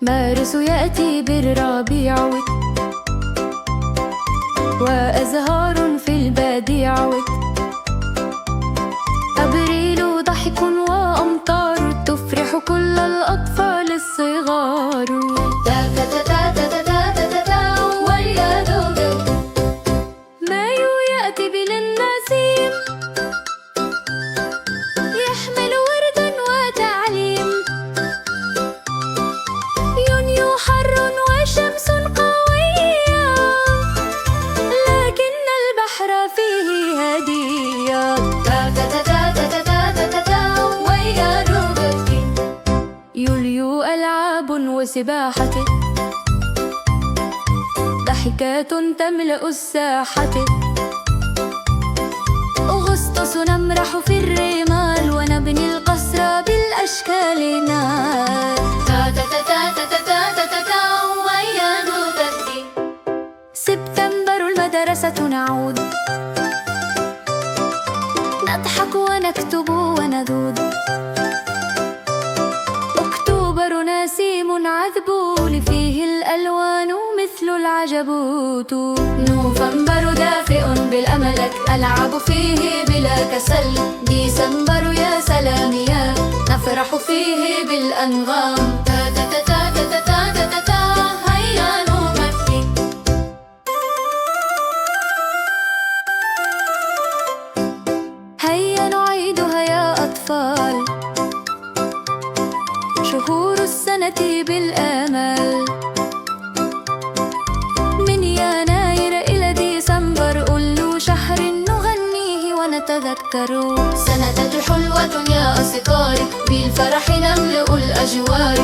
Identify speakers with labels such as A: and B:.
A: مارس يأتي بالربيع وأزهار في البديع أبريل ضحك وأمطار تفرح كل الأطفال الصغار. مايو يأتي بالنسيم يحمل وردا وتعليم. يونيو حر وشمس قوية لكن البحر فيه هدية. يوليو ألعاب وسباحة ضحكات تملأ الساحة. أغسطس نمرح في الرمال ونبني القصر بالأشكال نار. سبتمبر المدرسة نعود نضحك ونكتب ونذود. أكتوبر نسيم عذب فيه الألوان مثل العجبوت. نوفمبر دافئ بالأمل ألعب فيه بلا كسل. ديسمبر يا سلام يا نفرح فيه بالأنغام. هيا نغني هيا نعيدها يا أطفال. شهور السنة بالآمال من يناير إلى ديسمبر كل شهر نغنيه ونتذكر. سنة حلوة يا أصدقائي بالفرح نملأ الأجوار.